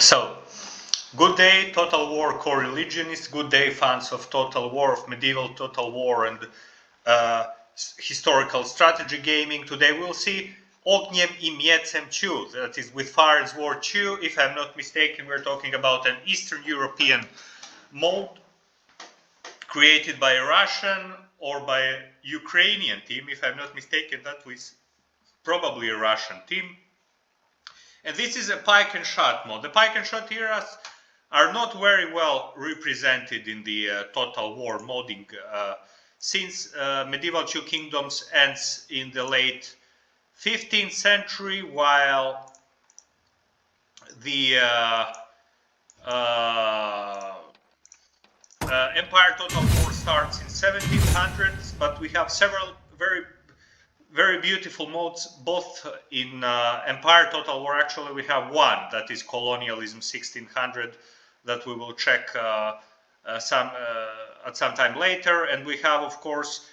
So, good day, Total War co-religionists, good day, fans of Total War, of medieval Total War and historical strategy gaming. Today we'll see Ogniem I Miecem 2, that is with Fire and Sword 2. If I'm not mistaken, we're talking about an Eastern European mode created by a Russian or by a Ukrainian team. If I'm not mistaken, that was probably a Russian team. And this is a Pike and Shot mod. The Pike and Shot eras are not very well represented in the Total War modding since Medieval Two Kingdoms ends in the late 15th century, while the Empire Total War starts in 1700s, but we have several very beautiful modes, both in Empire Total War. Actually, we have one that is Colonialism 1600 that we will check at some time later, and we have, of course,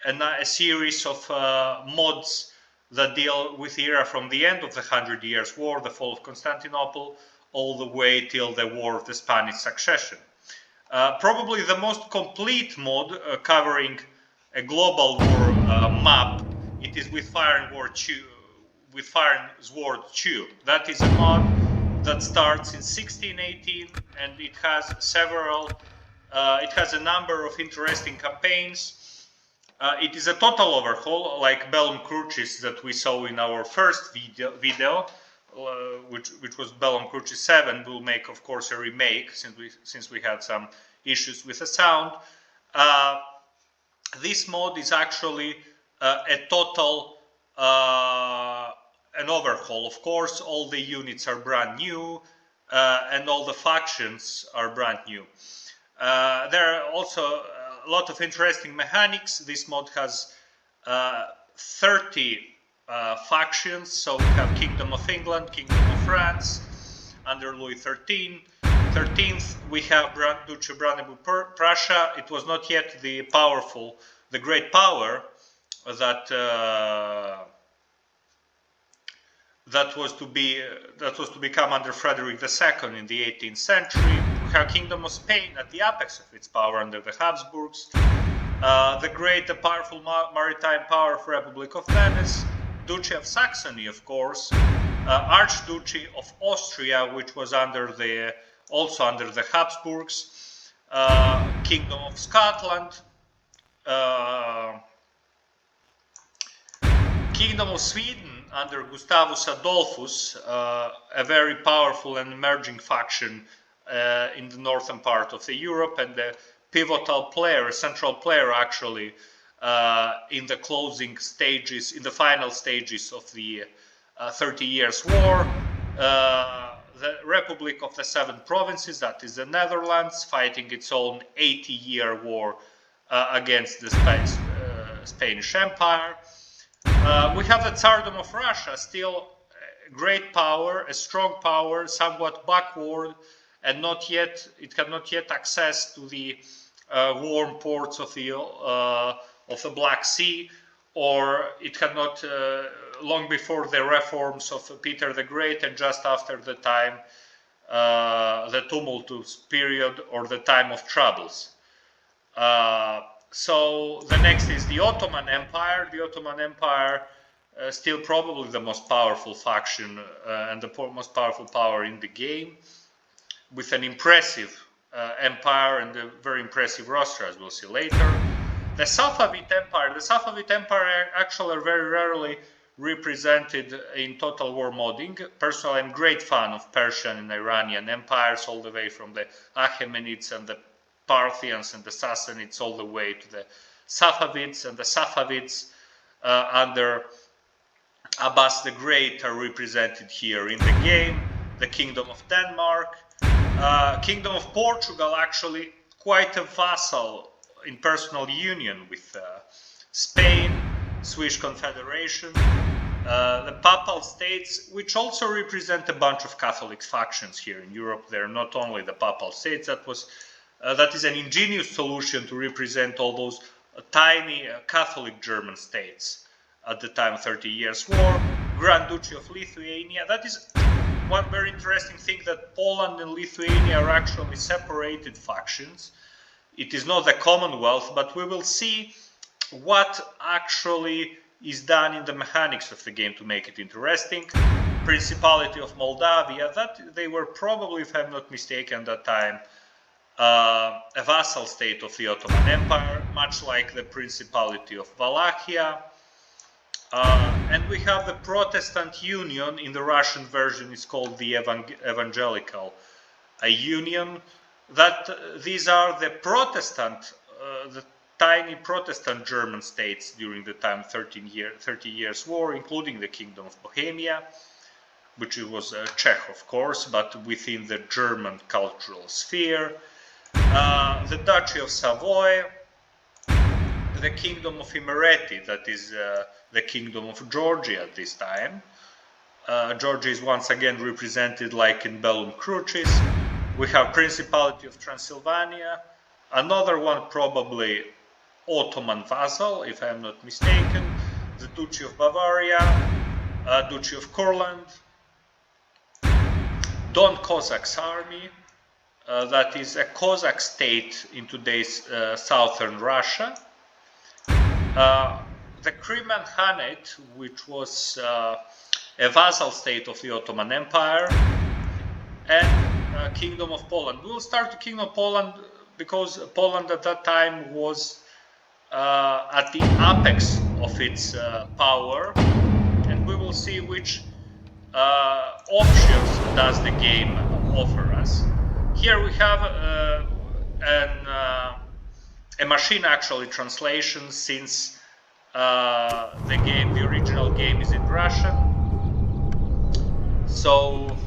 a series of mods that deal with the era from the end of the 100 Years' War, the fall of Constantinople, all the way till the War of the Spanish Succession. Probably the most complete mod covering a global war map. It is with Fire and Sword 2. That is a mod that starts in 1618, and it has it has a number of interesting campaigns. It is a total overhaul, like Bellum Crucis that we saw in our first video, which was Bellum Crucis 7. We'll make, of course, a remake since we had some issues with the sound. This mod is actually a total an overhaul. Of course, all the units are brand new and all the factions are brand new. There are also a lot of interesting mechanics. This mod has 30 factions. So we have Kingdom of England, Kingdom of France under Louis XIII. 13th, we have Duchy of Brandenburg-Prussia. It was not yet the great power that was to become under Frederick II in the 18th century. We have Kingdom of Spain at the apex of its power under the Habsburgs. The powerful maritime power of Republic of Venice. Duchy of Saxony, of course. Archduchy of Austria, which was also under the Habsburgs. Kingdom of Scotland. Kingdom of Sweden under Gustavus Adolphus, a very powerful and emerging faction in the northern part of Europe, and the pivotal player, a central player actually, in the closing stages, in the final stages of the 30 Years' War. The Republic of the Seven Provinces, that is the Netherlands, fighting its own 80-year war against the Spanish Empire. We have the Tsardom of Russia, still a great power, a strong power, somewhat backward, and it cannot yet access to the warm ports of the Black Sea, or it cannot, long before the reforms of Peter the Great and just after the tumultuous period or the time of troubles. So the next is the Ottoman Empire. The Ottoman Empire, still probably the most powerful faction and the most powerful power in the game, with an impressive empire and a very impressive roster, as we'll see later. The Safavid Empire. The Safavid Empire actually are very rarely represented in Total War modding. Personally, I'm a great fan of Persian and Iranian empires, all the way from the Achaemenids and the Parthians and the Sassanids all the way to the Safavids, and the Safavids under Abbas the Great are represented here in the game. The Kingdom of Denmark, Kingdom of Portugal, actually quite a vassal in personal union with Spain, Swiss Confederation, the Papal States, which also represent a bunch of Catholic factions here in Europe. They're not only the Papal States. That is an ingenious solution to represent all those tiny Catholic German states at the time of 30 Years' War. Grand Duchy of Lithuania. That is one very interesting thing that Poland and Lithuania are actually separated factions. It is not the Commonwealth, but we will see what actually is done in the mechanics of the game to make it interesting. Principality of Moldavia, that they were probably, if I'm not mistaken, at that time a vassal state of the Ottoman Empire, much like the Principality of Wallachia. And we have the Protestant Union. In the Russian version it's called the Evangelical Union. That these are the Protestant, the tiny Protestant German states during the time 30 years war, including the Kingdom of Bohemia, which was Czech, of course, but within the German cultural sphere. The Duchy of Savoy, the Kingdom of Imereti, that is the Kingdom of Georgia at this time. Georgia is once again represented like in Bellum Crucis. We have Principality of Transylvania, another one probably Ottoman vassal, if I am not mistaken, the Duchy of Bavaria, Duchy of Courland, Don Cossacks army, that is a Cossack state in today's southern Russia. The Crimean Khanate, which was a vassal state of the Ottoman Empire, and Kingdom of Poland. We will start the Kingdom of Poland because Poland at that time was at the apex of its power, and we will see which options does the game offer us. Here we have a machine actually translation, since the original game is in Russian. So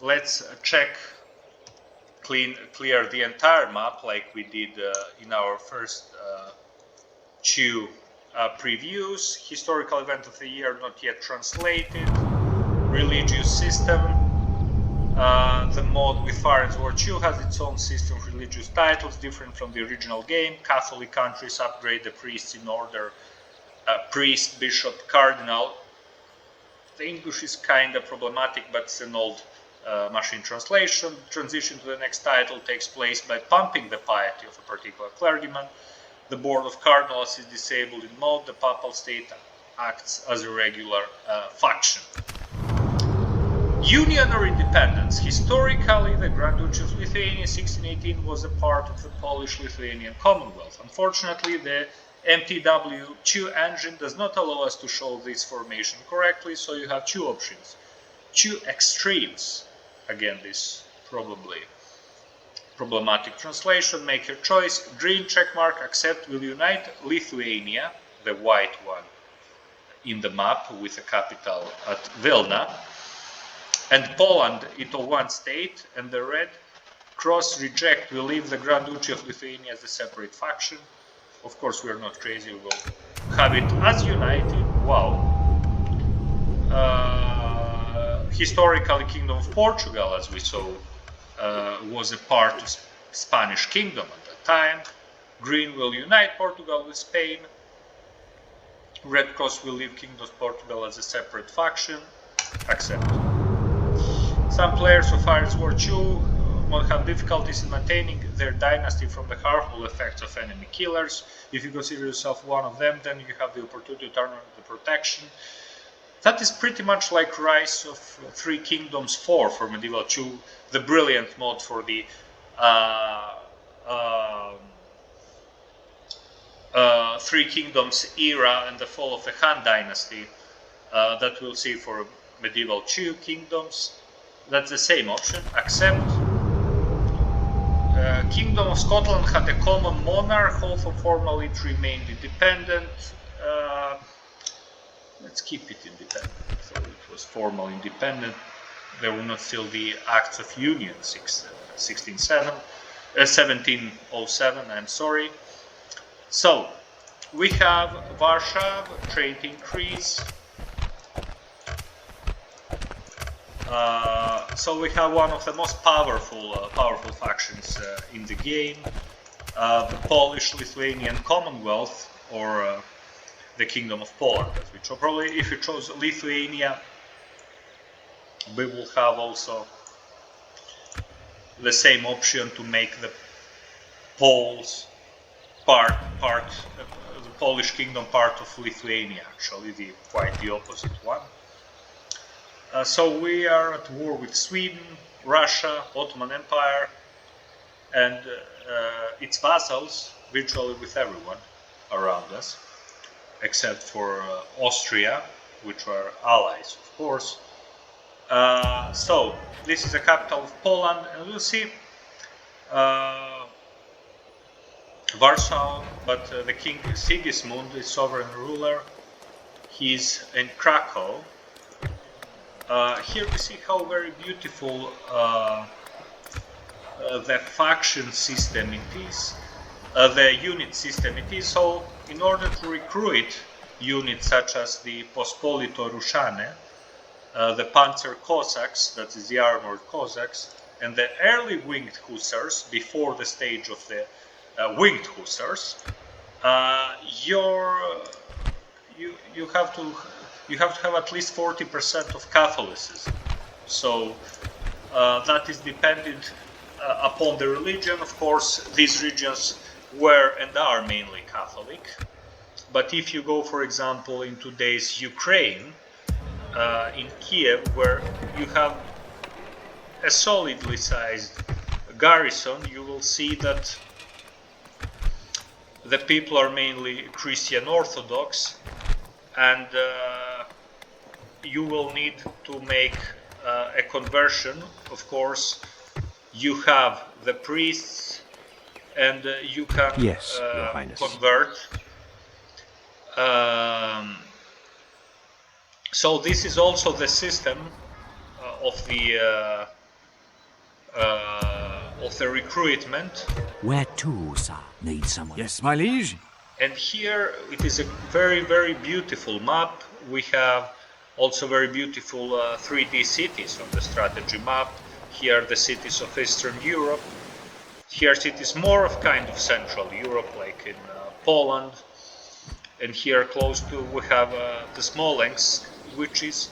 let's clear the entire map like we did in our first two previews. Historical event of the year not yet translated. Religious system. The mod with Fire and Sword 2 has its own system of religious titles, different from the original game. Catholic countries upgrade the priests in order priest, bishop, cardinal. The English is kind of problematic, but it's an old machine translation. Transition to the next title takes place by pumping the piety of a particular clergyman. The board of cardinals is disabled in mode. The papal state acts as a regular faction. Union or independence? Historically, the Grand Duchy of Lithuania 1618 was a part of the Polish-Lithuanian Commonwealth. Unfortunately, the M2TW engine does not allow us to show this formation correctly, so you have two options, two extremes. Again, this probably problematic translation. Make your choice. Green checkmark, accept, will unite Lithuania, the white one in the map with a capital at Vilna, and Poland into one state, and the red cross reject will leave the Grand Duchy of Lithuania as a separate faction. Of course, we are not crazy, we will have it as united. Wow. Historically, Kingdom of Portugal, as we saw, was a part of Spanish Kingdom at that time. Green will unite Portugal with Spain. Red Cross will leave Kingdom of Portugal as a separate faction. Accept. Some players of Fire and Sword 2 will have difficulties in maintaining their dynasty from the harmful effects of enemy killers. If you consider yourself one of them, then you have the opportunity to turn on the protection. That is pretty much like Rise of Three Kingdoms 4 for Medieval 2, the brilliant mod for the Three Kingdoms era and the fall of the Han Dynasty that we'll see for Medieval 2 Kingdoms. That's the same option, accept. Kingdom of Scotland had a common monarch, although formally it remained independent. Let's keep it independent. So it was formally independent. There were not still the Acts of Union 1707, I'm sorry. So we have Warsaw, trade increase. So we have one of the most powerful factions in the game, the Polish-Lithuanian Commonwealth, or the Kingdom of Poland. Which probably, if you chose Lithuania, we will have also the same option to make the Poles the Polish kingdom part of Lithuania. Actually, quite the opposite one. So we are at war with Sweden, Russia, Ottoman Empire, and its vassals, virtually with everyone around us, except for Austria, which were allies, of course. So this is the capital of Poland, and we'll see Warsaw, but the king Sigismund, the sovereign ruler, he's in Krakow. Here we see how very beautiful the faction system it is, the unit system it is. So in order to recruit units such as the Pospolito Ruszane, the Panzer Cossacks, that is the armored Cossacks, and the early winged hussars, before the stage of the winged hussars, you have to have at least 40% of Catholicism. So that is dependent upon the religion. Of course, these regions were and are mainly Catholic. But if you go, for example, in today's Ukraine, in Kiev, where you have a solidly sized garrison, you will see that the people are mainly Christian Orthodox, and you will need to make a conversion. Of course, you have the priests, and you can Your Highness. convert. So this is also the system of the recruitment. Where to, sir? Need someone? Yes, my liege. And here it is a very, very beautiful map. We have also very beautiful 3D cities on the strategy map. Here are the cities of Eastern Europe. Here cities more of kind of Central Europe, like in Poland. And here close to we have the Smolensk, which is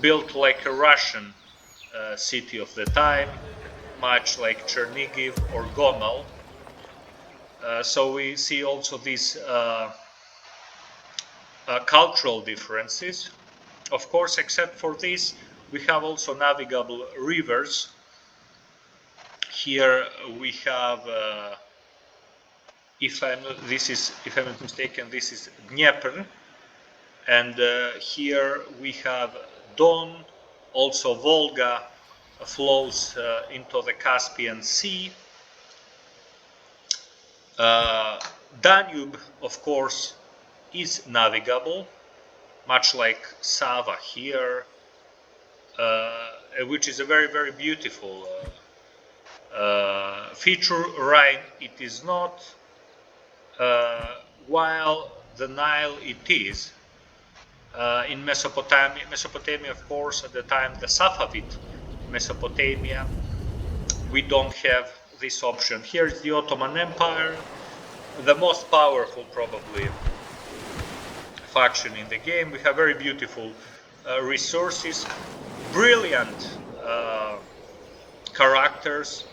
built like a Russian city of the time, much like Chernigiv or Gomel. So we see also these cultural differences. Of course, except for this, we have also navigable rivers. Here we have, if I'm not mistaken, this is Dnieper, and here we have Don. Also, Volga flows into the Caspian Sea. Danube, of course, is navigable, much like Sava here, which is a very, very beautiful feature. Rhine, it is not, while the Nile, it is. In Mesopotamia, of course, at the time, the Safavid Mesopotamia, we don't have this option. Here is the Ottoman Empire, the most powerful probably faction in the game. We have very beautiful resources, brilliant characters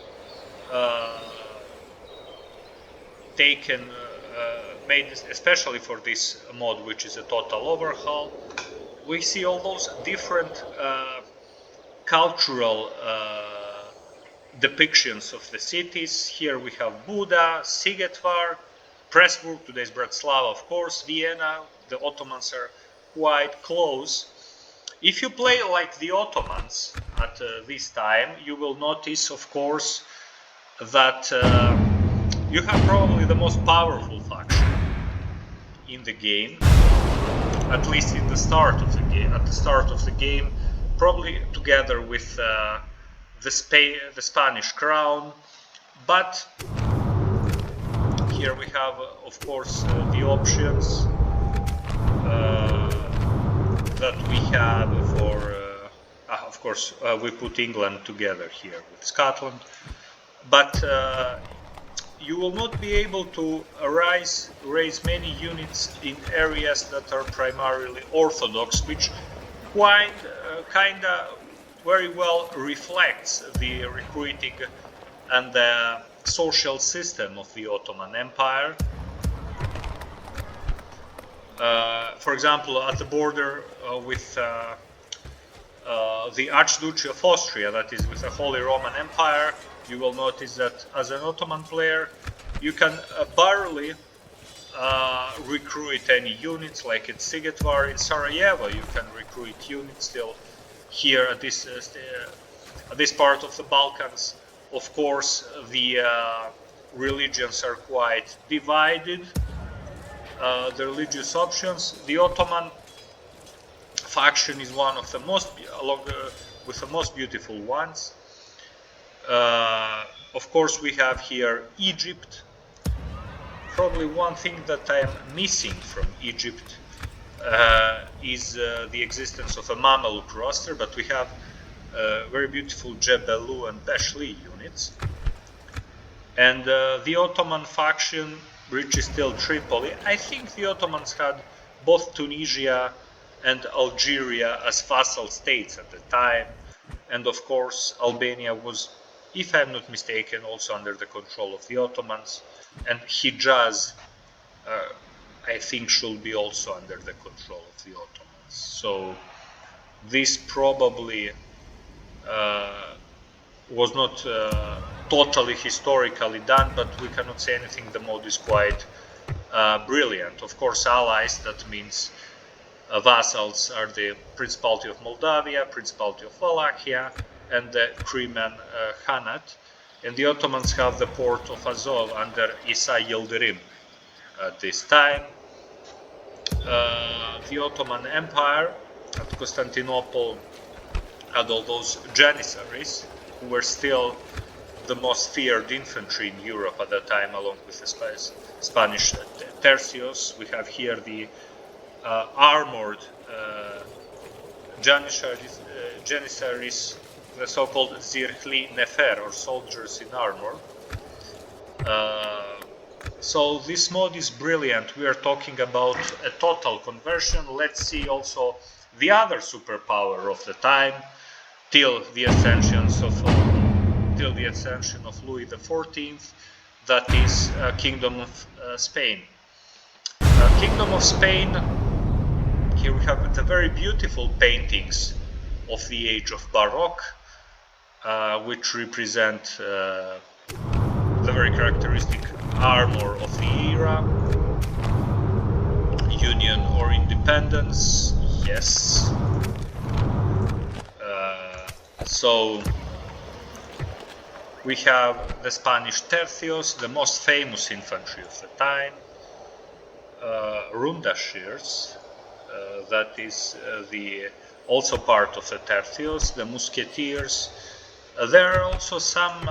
made especially for this mod, which is a total overhaul. We see all those different cultural depictions of the cities. Here we have Buda, Sigetvar, Pressburg, today's Bratislava, of course, Vienna. The Ottomans are quite close. If you play like the Ottomans at this time, you will notice, of course, that you have probably the most powerful faction in the game, at least in the start of the game. At the start of the game, probably together with the Spanish crown, but here we have, of course, the options that we have for, of course, we put England together here with Scotland, but you will not be able to raise many units in areas that are primarily Orthodox, which quite kinda very well reflects the recruiting and the social system of the Ottoman Empire. For example, at the border with the Archduchy of Austria, that is with the Holy Roman Empire, you will notice that as an Ottoman player, you can barely recruit any units, like at Sigetvar in Sarajevo. You can recruit units still here at this part of the Balkans. Of course, the religions are quite divided. The religious options. The Ottoman faction is one of the most, with the most beautiful ones. Of course, we have here Egypt. Probably one thing that I am missing from Egypt is the existence of a Mameluke roster, but we have very beautiful Jebelu and Beshli units. And the Ottoman faction reaches still Tripoli. I think the Ottomans had both Tunisia and Algeria as vassal states at the time. And of course, Albania was, if I'm not mistaken, also under the control of the Ottomans. And Hijaz, I think, should be also under the control of the Ottomans. So this probably was not totally historically done, but we cannot say anything. The mode is quite brilliant. Of course, allies, that means vassals, are the Principality of Moldavia, Principality of Wallachia, and the Crimean Khanate. And the Ottomans have the port of Azov under Isa Yildirim at this time. The Ottoman Empire at Constantinople had all those Janissaries, who were still the most feared infantry in Europe at that time, along with the Spanish tercios. We have here the armored Janissaries, the so-called Zirhli Nefer, or soldiers in armor. So this mod is brilliant. We are talking about a total conversion. Let's see also the other superpower of the time, till the ascension of Louis XIV, that is Kingdom of Spain. Kingdom of Spain, here we have the very beautiful paintings of the age of Baroque, which represent the very characteristic armor of the era. Union or independence, yes. So we have the Spanish tercios, the most famous infantry of the time, rundashirs, that is also part of the tercios, the musketeers. There are also some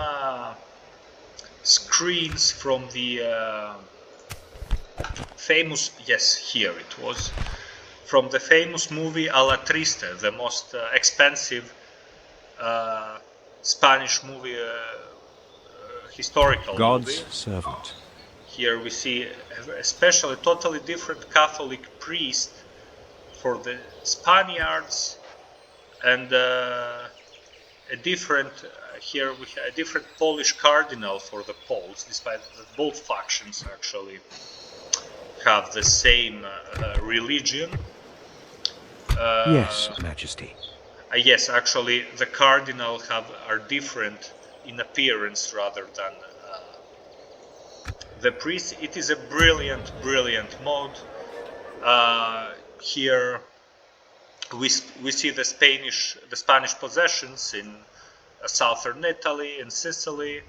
screens from the famous, yes, here it was, from the famous movie A la Triste, the most expensive Spanish movie, historical God's movie. servant. Here we see especially totally different Catholic priest for the Spaniards, and a different here we have a different Polish cardinal for the Poles, despite that both factions actually have the same religion. Yes, Majesty. Yes, actually, the cardinal are different in appearance rather than the priest. It is a brilliant, brilliant mode. Here we see the Spanish possessions in southern Italy, in Sicily,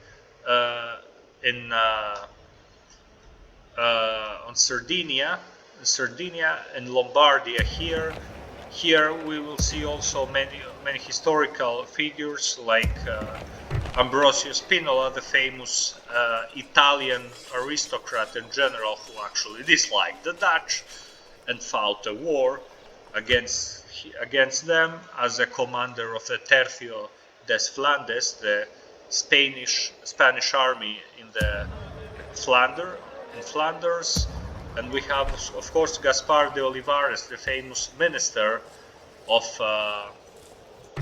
on Sardinia, and Lombardia here. Here we will see also many historical figures like Ambrosio Spinola, the famous Italian aristocrat and general who actually disliked the Dutch and fought a war against them as a commander of the Tercio des Flandes, the Spanish army in the Flanders, and we have, of course, Gaspar de Olivares, the famous minister of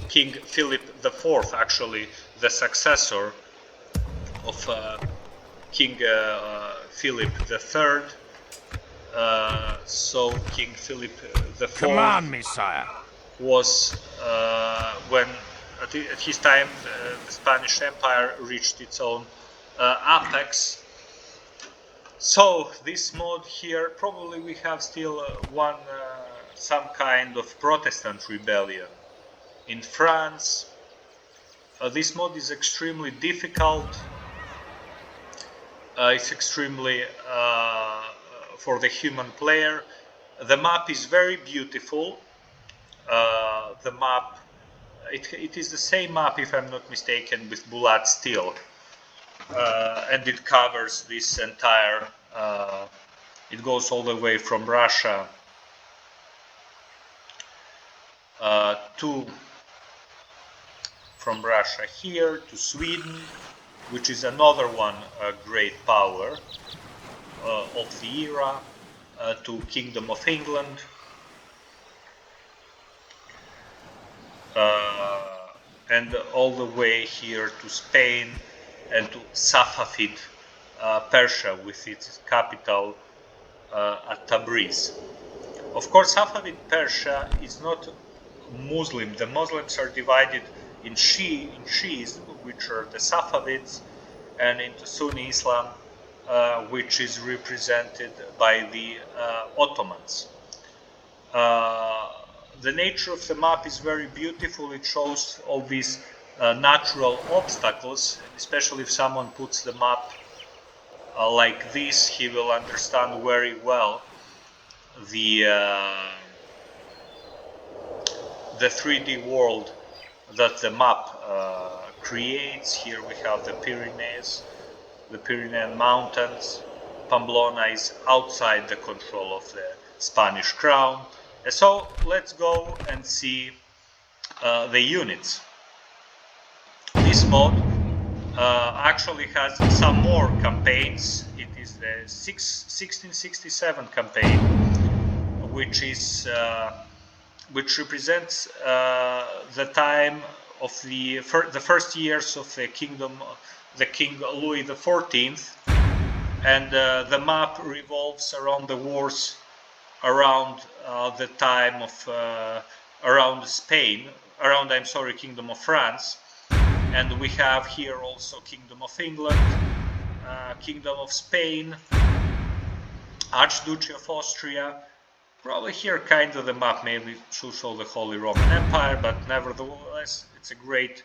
King Philip IV, actually the successor of King Philip III. So King Philip IV Command me, sire. was when at his time the Spanish Empire reached its own apex. So this mod here, probably we have still some kind of Protestant rebellion in France. This mod is extremely difficult. It's extremely for the human player. The map is very beautiful. The map, it is the same map, if I'm not mistaken, with Bulat Steel, and it covers this entire. It goes all the way from Russia from Russia here to Sweden, which is another one great power of the era, to Kingdom of England, and all the way here to Spain and to Safavid Persia with its capital at Tabriz. Of course, Safavid Persia is not Muslim. The Muslims are divided in Shi'ism, which are the Safavids, and into Sunni Islam, which is represented by the Ottomans. The nature of the map is very beautiful. It shows all these natural obstacles, especially if someone puts the map like this, he will understand very well the 3D world that the map creates. Here we have the Pyrenees, the Pyrenean Mountains. Pamplona is outside the control of the Spanish crown. So let's go and see the units. This mod actually has some more campaigns. It is the 1667 campaign, which represents the time of the first years of the kingdom, the King Louis XIV, and the map revolves around the wars around the time of Kingdom of France. And we have here also Kingdom of England, Kingdom of Spain, Archduchy of Austria. Probably here kind of the map maybe should show the Holy Roman Empire, but nevertheless it's a great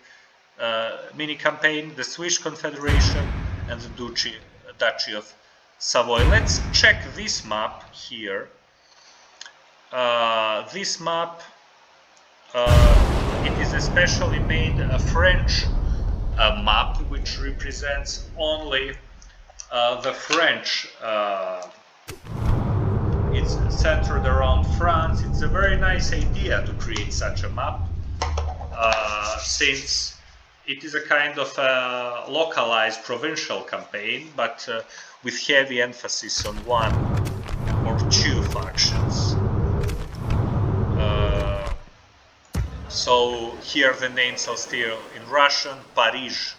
mini campaign. The Swiss Confederation and the Duchy of Savoy. Let's check this map here. This map, it is especially made a French map, which represents only the French. It's centered around France. It's a very nice idea to create such a map, since it is a kind of localized provincial campaign, but with heavy emphasis on one or two factions. So here the names are still in Russian, Paris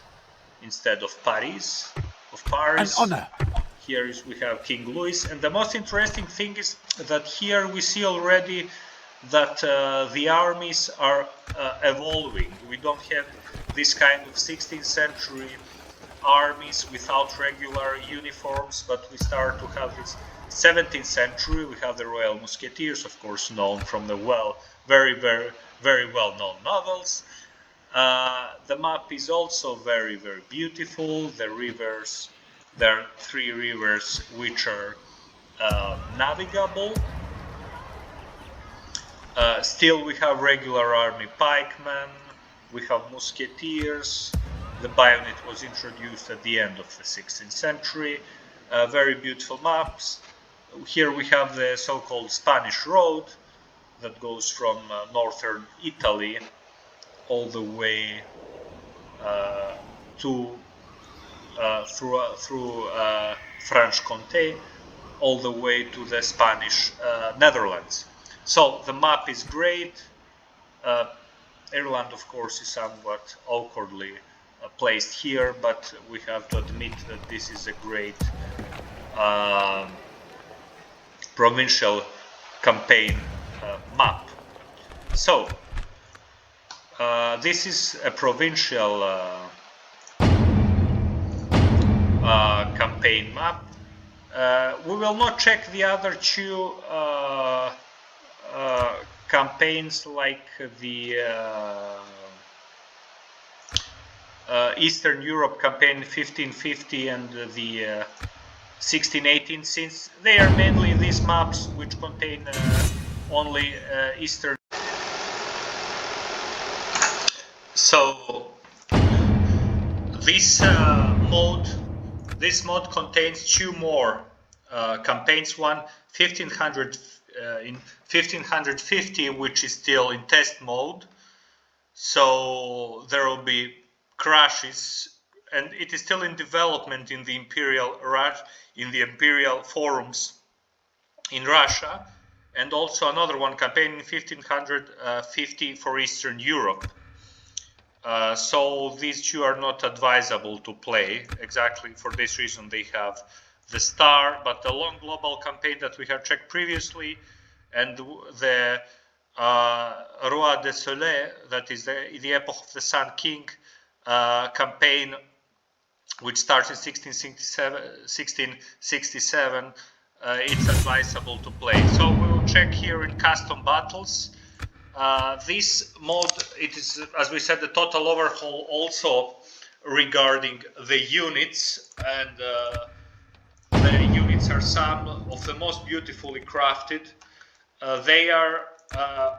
instead of Paris, of Paris. An honor. Here we have King Louis, and the most interesting thing is that here we see already that the armies are evolving. We don't have this kind of 16th century armies without regular uniforms, but we start to have this 17th century. We have the Royal Musketeers, of course, known from the very well-known novels. The map is also very beautiful. The rivers, there are 3 rivers which are navigable. Still we have regular army pikemen, we have musketeers. The bayonet was introduced at the end of the 16th century. Very beautiful maps. Here we have the so-called Spanish Road that goes from northern Italy all the way to through Franche-Comté all the way to the Spanish Netherlands. So the map is great. Ireland, of course, is somewhat awkwardly placed here, but we have to admit that this is a great provincial campaign map. So this is a provincial campaign map. We will not check the other two campaigns, like the Eastern Europe campaign 1550 and the 1618, since they are mainly these maps which contain only Eastern. So this mod contains two more campaigns. One 1500 in 1550, which is still in test mode, so there will be crashes, and it is still in development in the imperial forums in Russia, and also another one campaign in 1550 for Eastern Europe. So these two are not advisable to play. Exactly for this reason they have the star, but the long global campaign that we have checked previously, and the Roi de Soleil, that is the Epoch of the Sun King campaign, which starts in 1667, it's advisable to play. So we will check here in custom battles. This mod, it is, as we said, the total overhaul also regarding the units, and the units are some of the most beautifully crafted. They are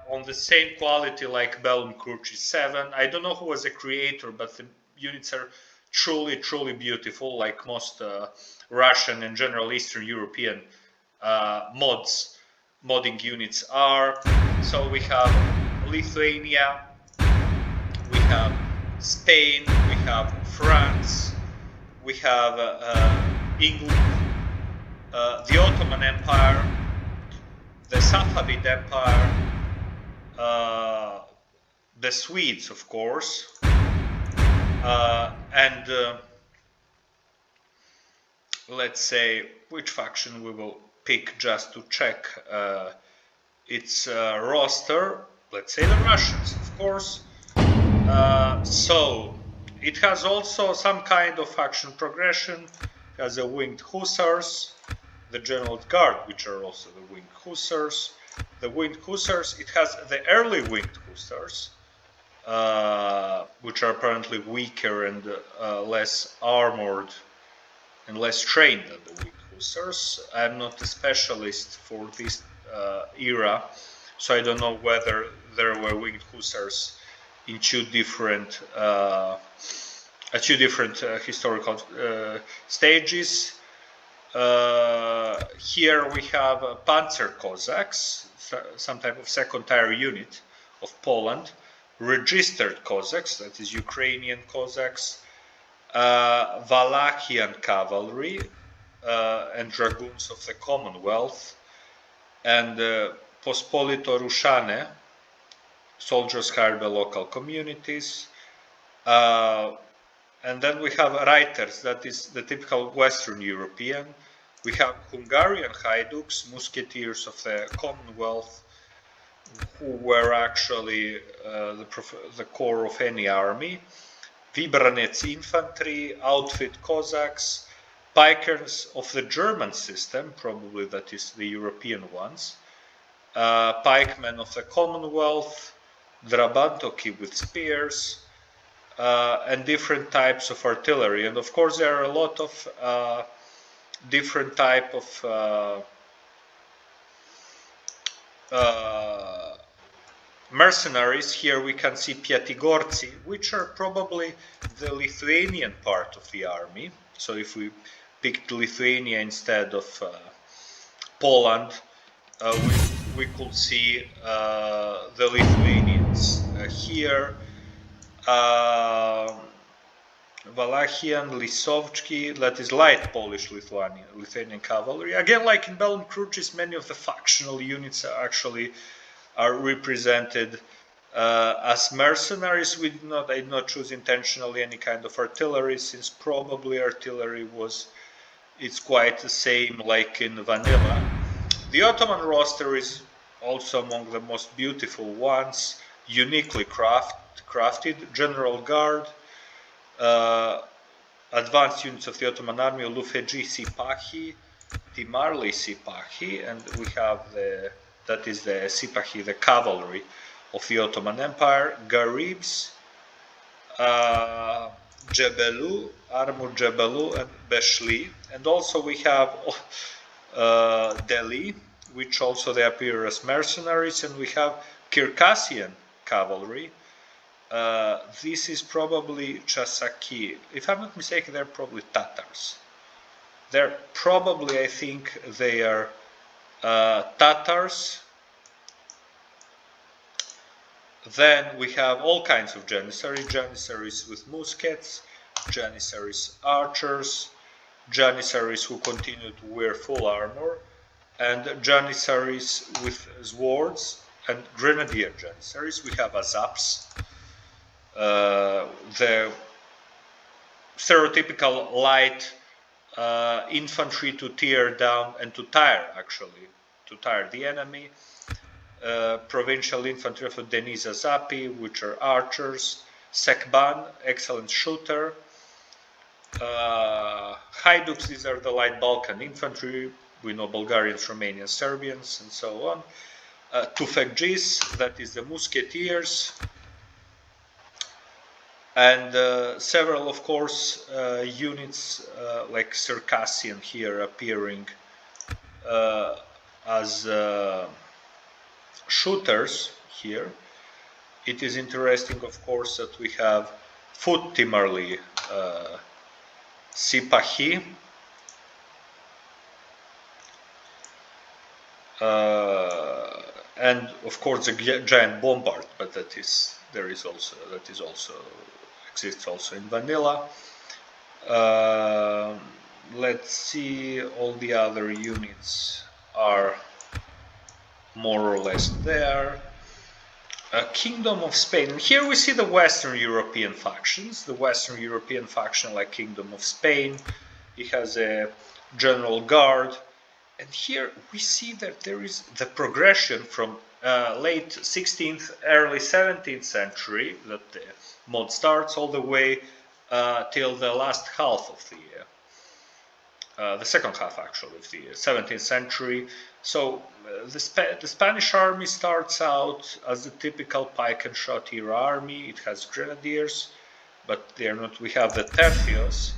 on the same quality like Bellum Crucis 7. I don't know who was the creator, but the units are truly, truly beautiful, like most Russian and general Eastern European modding units are. So we have Lithuania, we have Spain, we have France, we have England, the Ottoman Empire, the Safavid Empire, the Swedes, of course, and let's say which faction we will pick just to check its roster. Let's say the Russians, of course. So it has also some kind of faction progression. It has the Winged Hussars, the General Guard, which are also the Winged Hussars. The Winged Hussars, it has the early Winged Hussars, which are apparently weaker and less armored and less trained than the Winged Hussars. I'm not a specialist for this era, so I don't know whether there were Winged Hussars in two different historical stages. Here we have Panzer Cossacks, some type of second tier unit of Poland, registered Cossacks, that is Ukrainian Cossacks, Wallachian cavalry, and dragoons of the Commonwealth, and Pospolito Ruszane, soldiers hired by local communities. And then we have Reiters, that is the typical Western European. We have Hungarian Haiduks, musketeers of the Commonwealth, who were actually the core of any army. Vibranets infantry, outfit Cossacks, pikers of the German system, probably that is the European ones, pikemen of the Commonwealth, Drabantoki with spears, and different types of artillery. And of course there are a lot of different type of mercenaries. Here we can see Pyatigortsi, which are probably the Lithuanian part of the army. So if we picked Lithuania instead of Poland, we could see the Lithuanians here. Wallachian Lisovsky, that is light Polish Lithuanian cavalry. Again, like in Bellum Crucis, many of the factional units are represented as mercenaries. I did not choose intentionally any kind of artillery, since probably artillery it's quite the same like in vanilla. The Ottoman roster is also among the most beautiful ones, uniquely crafted. General Guard, advanced units of the Ottoman army, Lufeci Sipahi, Timarli Sipahi, and we have that is the Sipahi, the cavalry of the Ottoman Empire, Garibs, Jebelu, Armur Jebelu, and Beshli, and also we have Delhi, which also they appear as mercenaries, and we have Circassian cavalry. This is probably Chasaki. If I'm not mistaken, they're probably Tatars. They're probably, I think, they are Tatars. Then we have all kinds of janissaries with muskets, janissaries archers, janissaries who continue to wear full armor, and janissaries with swords, and grenadier janissaries. We have Azaps, the stereotypical light infantry to tear down and to tire the enemy. Provincial infantry of Denis Azapi, which are archers. Sekban, excellent shooter. Haiduks, these are the light Balkan infantry. We know Bulgarians, Romanians, Serbians, and so on. Tufekjis, that is the musketeers. And several, of course, units like Circassian here appearing as shooters here. It is interesting, of course, that we have Foot Timarli Sipahi, and of course the giant bombard, but that exists also in vanilla. Let's see, all the other units are more or less there. Kingdom of Spain. And here we see the Western European factions. The Western European faction, like Kingdom of Spain, it has a General Guard. And here we see that there is the progression from late 16th, early 17th century, that the mod starts, all the way till the last half of the second half actually of the 17th century. So the Spanish army starts out as the typical pike and shot era army. It has grenadiers, but they're not. We have the tercios,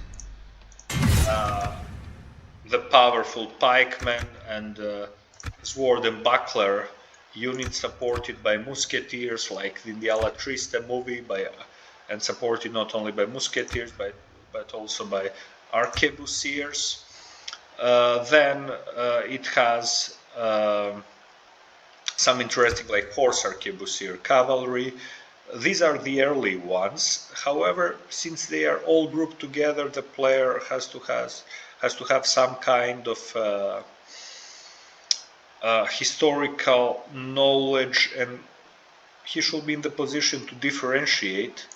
the powerful pikemen and sword and buckler units supported by musketeers, like in the Alla Triste movie, and supported not only by musketeers but also by arquebusiers. Then it has some interesting, like horse arquebusier cavalry. These are the early ones. However, since they are all grouped together, the player has to have some kind of historical knowledge, and he should be in the position to differentiate.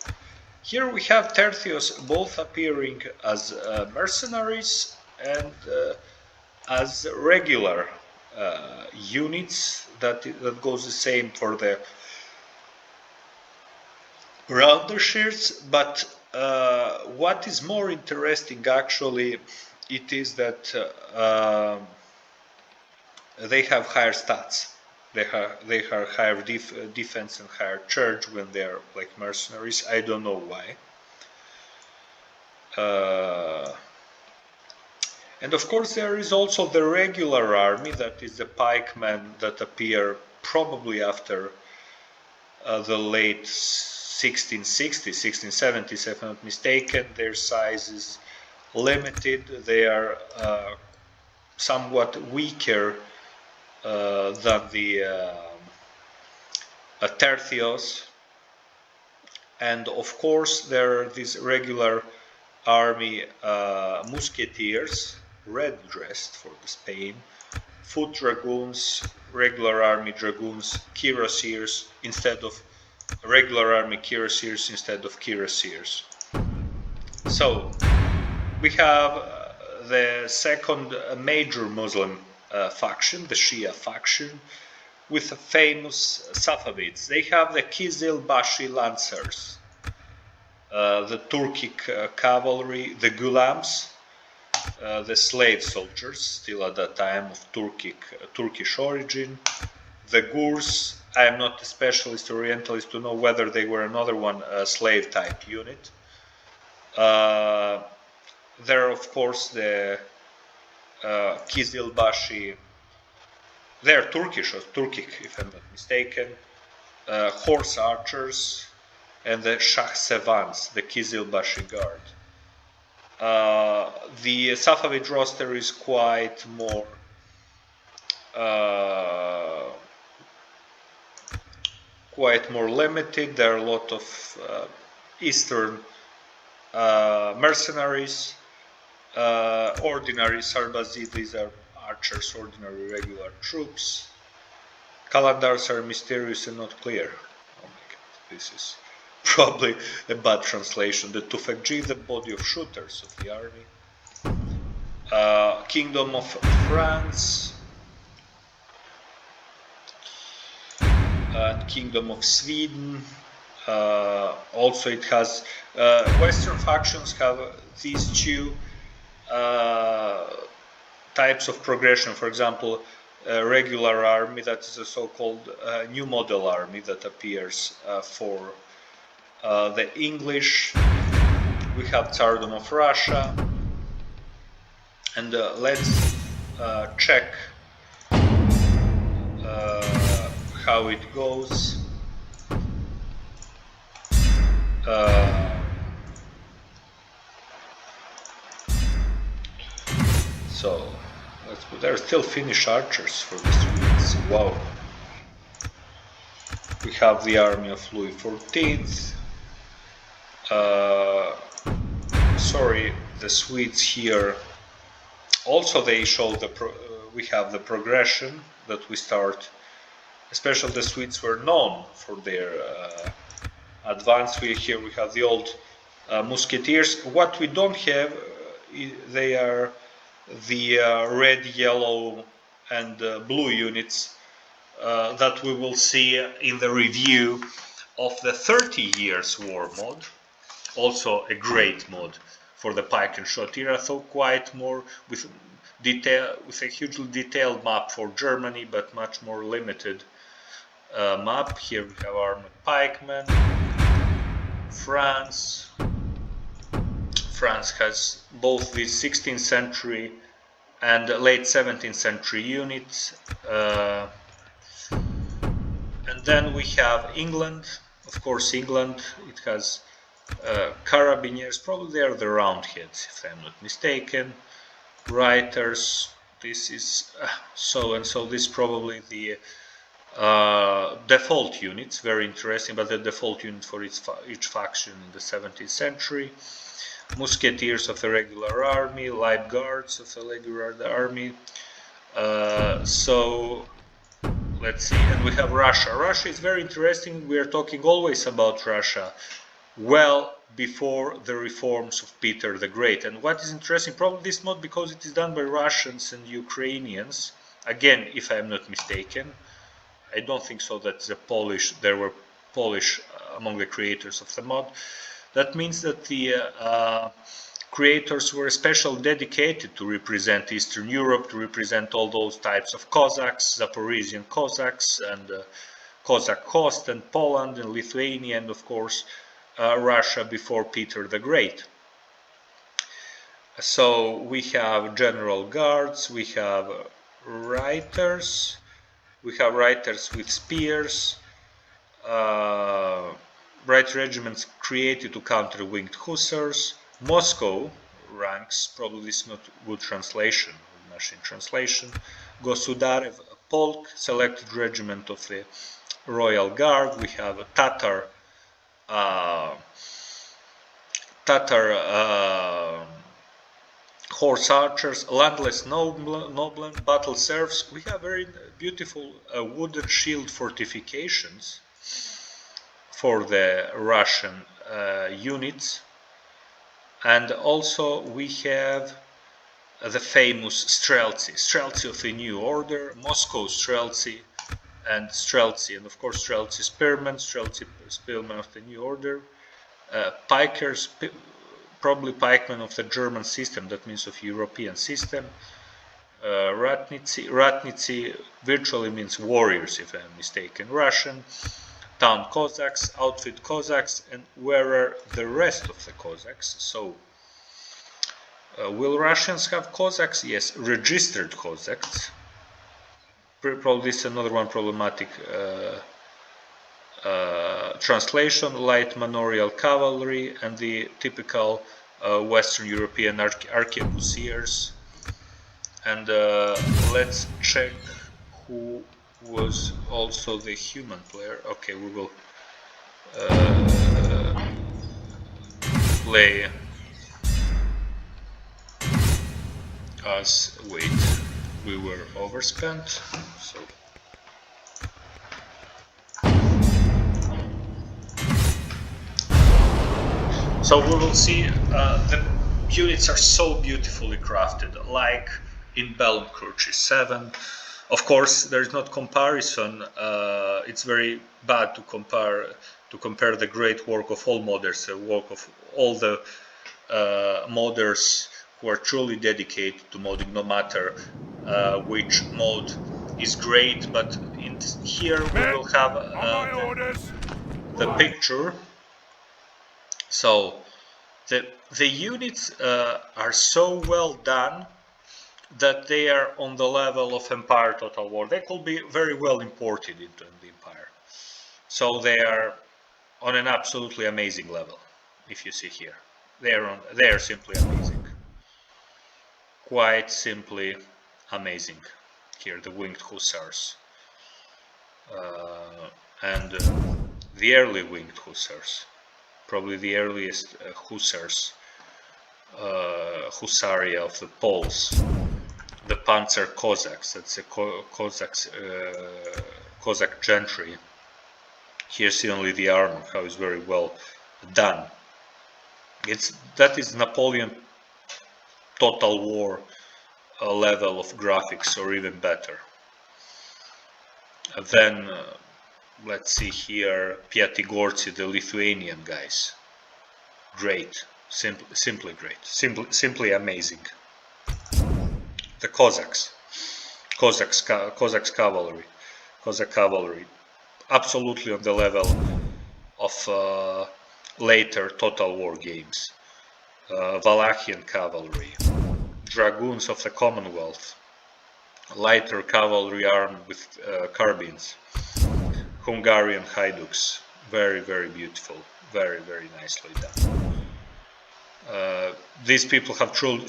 Here we have tercios both appearing as mercenaries and as regular units. That goes the same for the rounder shirts. But what is more interesting, actually, it is that they have higher stats. They have higher defense and higher charge when they are like mercenaries. I don't know why. And of course there is also the regular army, that is the pikemen that appear probably after the late 1660s, 1670s, if I'm not mistaken. Their size is limited. They are somewhat weaker than the tercios. And of course there are these regular army musketeers, red dressed for the Spain, foot dragoons, regular army dragoons, cuirassiers instead of regular army cuirassiers instead of cuirassiers. So we have the second major Muslim faction, the Shia faction, with the famous Safavids. They have the Kizilbashi Lancers, the Turkic cavalry, the Gulams, the slave soldiers, still at that time of Turkish origin, the Gurs. I am not a specialist orientalist to know whether they were another one, slave type unit. There are, of course, the Kizilbashi. They're Turkish or Turkic, if I'm not mistaken. Horse archers and the Shahsevans, the Kizilbashi guard. The Safavid roster is quite more limited. There are a lot of Eastern mercenaries, ordinary Sarbazi. These are archers, ordinary regular troops. Calendars are mysterious and not clear. Oh my god, this is probably a bad translation. The Tufekji, the body of shooters of the army. Kingdom of France and Kingdom of Sweden. Also it has Western factions have these two types of progression. For example, regular army, that is a so-called new model army that appears for the English. We have Tsardom of Russia, and let's check how it goes. So let's put, there are still Finnish archers for the Swedes. Wow. We have the army of Louis XIV. Sorry, the Swedes here. Also, they show we have the progression that we start. Especially the Swedes were known for their advance. Here we have the old musketeers. What we don't have, they are the red, yellow, and blue units that we will see in the review of the 30 Years War mod. Also a great mod for the Pike and Shot era, so quite more with detail, with a hugely detailed map for Germany, but much more limited map. Here we have armored pikemen. France has both the 16th century and late 17th century units. And then we have England. Of course, England, it has Carabiniers, probably they are the Roundheads, if I'm not mistaken. Reiters, this is so and so. This is probably the default units, very interesting, but the default unit for each faction in the 17th century. Musketeers of the regular army, light guards of the regular army. So let's see, and we have Russia. Russia is very interesting. We are talking always about Russia well before the reforms of Peter the Great. And what is interesting, probably this mod, because it is done by Russians and Ukrainians, again, if I am not mistaken. I don't think so that there were Polish among the creators of the mod. That means that the creators were especially dedicated to represent Eastern Europe, to represent all those types of Cossacks, Zaporizhian Cossacks, and Cossack Host, and Poland, and Lithuania, and of course Russia before Peter the Great. So we have general guards, we have reiters. We have reiters with spears, right regiments created to counter winged hussars. Moscow ranks, probably is not good translation, machine translation. Gosudarev Polk, selected regiment of the Royal Guard. We have a Tatar Tatar horse archers, landless noblemen, battle serfs. We have very beautiful wooden shield fortifications for the Russian units, and also we have the famous Streltsy of the New Order, Moscow Streltsy, and of course Streltsy Spearmen of the New Order, Pikers, probably pikemen of the German system, that means of European system. Ratnitsy virtually means warriors, if I'm mistaken, Russian. Town Cossacks, outfit Cossacks, and where are the rest of the Cossacks? So, will Russians have Cossacks? Yes, registered Cossacks. Probably this is another one problematic translation. Light manorial cavalry and the typical Western European arquebusiers. And let's check who was also the human player. Okay, we will play as, wait, we were overspent, so we will see the units are so beautifully crafted, like in Bellum Crucis 7. Of course, there is not comparison. It's very bad to compare the great work of all modders, the work of all the modders who are truly dedicated to modding, no matter which mod is great. But here we will have the picture. So the units are so well done that they are on the level of Empire Total War. They could be very well imported into the Empire. So they are on an absolutely amazing level. If you see here, they are simply amazing. Quite simply amazing. Here, the Winged Hussars and the early Winged Hussars. Probably the earliest Hussars, Hussaria of the Poles, the Panzer Cossacks, that's the Cossack gentry. Here see only the armor, how it's very well done. That is Napoleon Total War level of graphics, or even better. Then let's see here, Piatigorzi, the Lithuanian guys. Great, simply great, simply amazing. The Cossacks cavalry, Cossack cavalry, absolutely on the level of later Total War games. Wallachian cavalry, dragoons of the Commonwealth, lighter cavalry armed with carbines. Hungarian haiduks, very, very beautiful, very, very nicely done. These people have true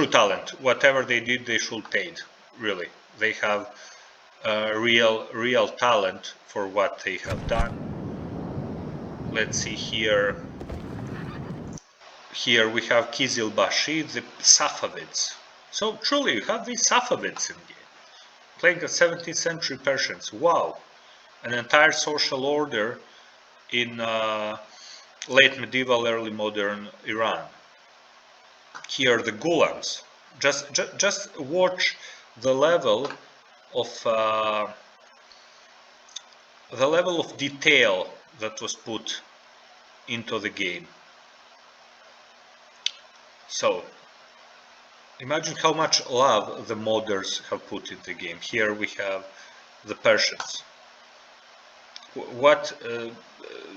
talent. Whatever they did, they should paid. Really, they have real talent for what they have done. Let's see here. Here we have Kizilbashi, the Safavids. So truly, you have these Safavids in game, playing at 17th century Persians. Wow. An entire social order in late medieval, early modern Iran. Here the Gulams. Just watch the level of detail that was put into the game. So imagine how much love the modders have put in the game. Here we have the Persians. What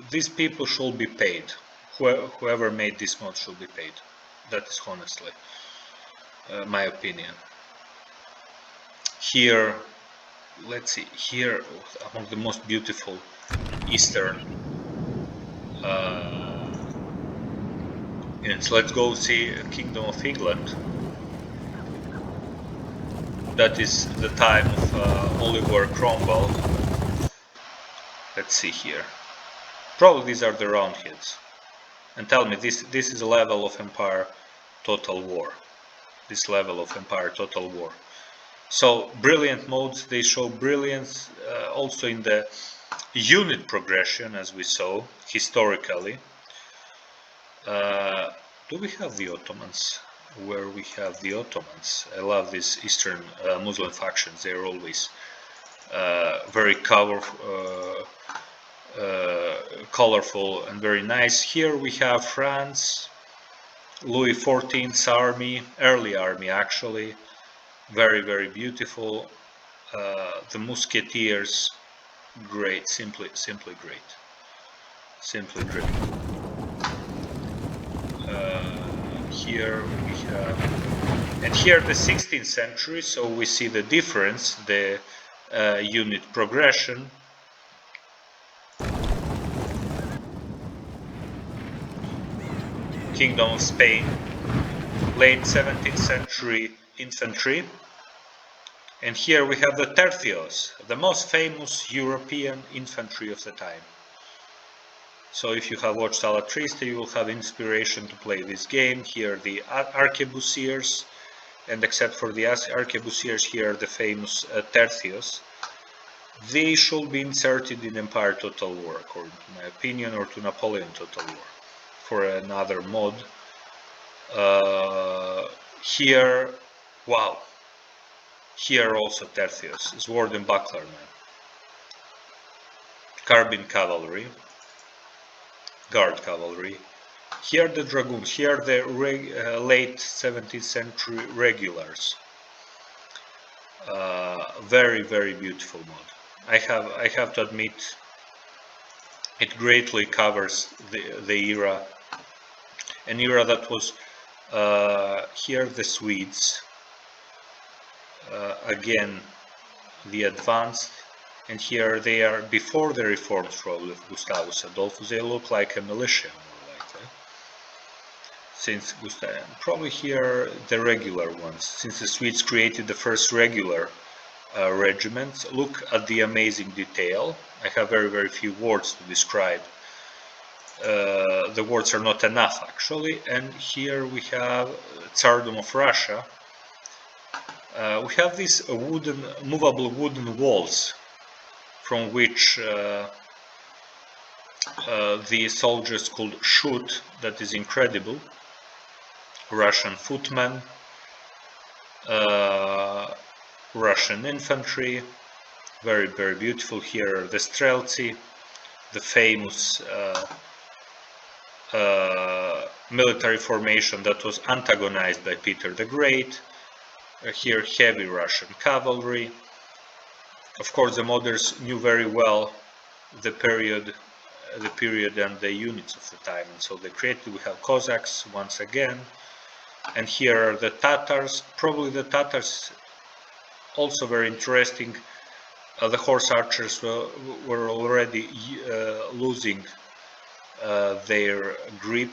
these people should be paid. Whoever made this mod should be paid. That is honestly my opinion. Here, let's see. Here, among the most beautiful Eastern units. Let's go see Kingdom of England. That is the time of Oliver Cromwell. Let's see here. Probably these are the Roundheads. And tell me, this is a level of Empire Total War. This level of Empire Total War. So brilliant modes, they show brilliance also in the unit progression, as we saw historically. Do we have the Ottomans? Where we have the Ottomans? I love these Eastern Muslim factions. They're always very colorful and very nice. Here we have France, Louis XIV's army, early army actually, very, very beautiful. The Musketeers, great, simply great, simply great. Here we have, and here the 16th century, so we see the difference, the unit progression. Kingdom of Spain, late 17th century infantry. And here we have the tercios, the most famous European infantry of the time. So if you have watched Alatriste, you will have inspiration to play this game. Here the arquebusiers, and except for the arquebusiers, here are the famous tercios. They should be inserted in Empire Total War, according to my opinion, or to Napoleon Total War, for another mod. Here, wow, here also tercios, sword and buckler man, carbine cavalry, guard cavalry. Here the dragoons, here the late 17th century regulars. Very, very beautiful mod. I have to admit, it greatly covers the era, an era that was here the Swedes, again the advanced, and here they are before the reforms probably of Gustavus Adolphus. They look like a militia more likely, since probably here the regular ones, since the Swedes created the first regular regiments. Look at the amazing detail. I have very, very few words to describe. The words are not enough actually. And here we have Tsardom of Russia. We have these movable wooden walls from which the soldiers could shoot. That is incredible. Russian footmen, Russian infantry, very, very beautiful. Here are the Streltsy, the famous military formation that was antagonized by Peter the Great. Here heavy Russian cavalry. Of course the modders knew very well the period and the units of the time, and so they created. We have Cossacks once again, and here are the Tatars. Probably the Tatars also very interesting. The horse archers were already losing their grip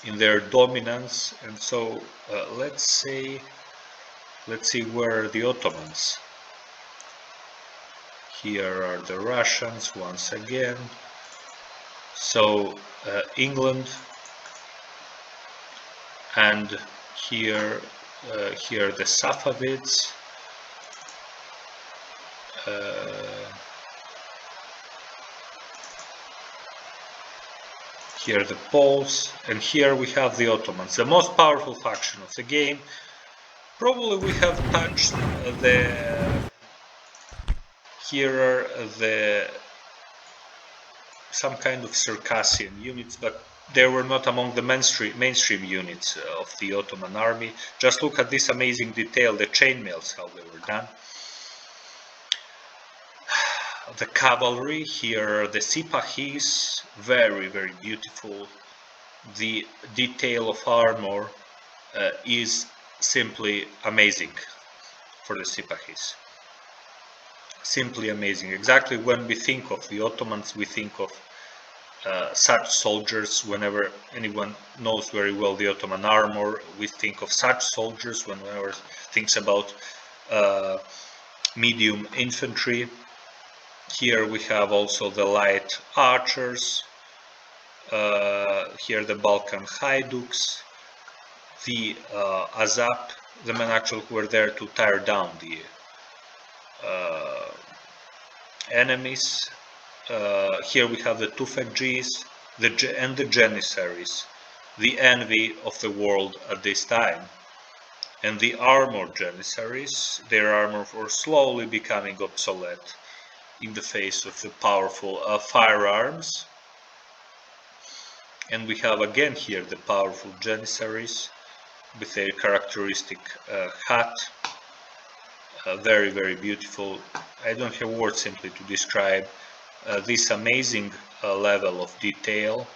in their dominance, and so let's see where are the Ottomans. Here are the Russians once again. So England, and here the Safavids. Here the Poles, and here we have the Ottomans, the most powerful faction of the game. Probably we have touched here are some kind of Circassian units, but they were not among the mainstream units of the Ottoman army. Just look at this amazing detail, the chainmails, how they were done. The cavalry, here are the Sipahis, very, very beautiful. The detail of armor is simply amazing for the Sipahis. Simply amazing. Exactly when we think of the Ottomans, we think of such soldiers. Whenever anyone knows very well the Ottoman armor, we think of such soldiers. Whenever thinks about medium infantry, Here we have also the light archers, here the Balkan Haiduks, the Azap, the men actually who were there to tear down the enemies. Here we have the Tufekjis and the Janissaries, the envy of the world at this time. And the armored Janissaries, their armor was slowly becoming obsolete in the face of the powerful firearms. And we have again here the powerful Janissaries with their characteristic hat. Very, very beautiful. I don't have words simply to describe this amazing level of detail.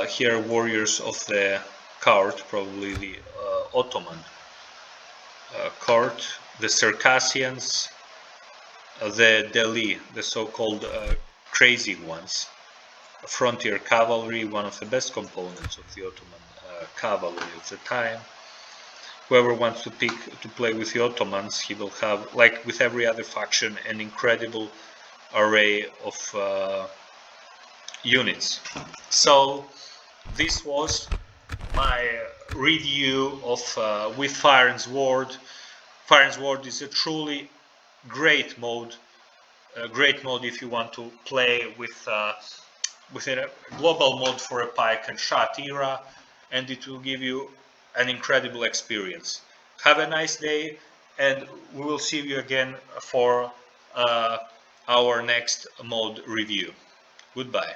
Here warriors of the court, probably the Ottoman court, the Circassians, the Deli, the so-called crazy ones, frontier cavalry, one of the best components of the Ottoman cavalry of the time. Whoever wants to play with the Ottomans, he will have, like with every other faction, an incredible array of units. So this was my review of with Fire and Sword. Fire and Sword is a truly great mode. A great mode if you want to play with within a global mode for a Pike and shot era, and it will give you an incredible experience. Have a nice day, and we will see you again for our next mode review. Goodbye.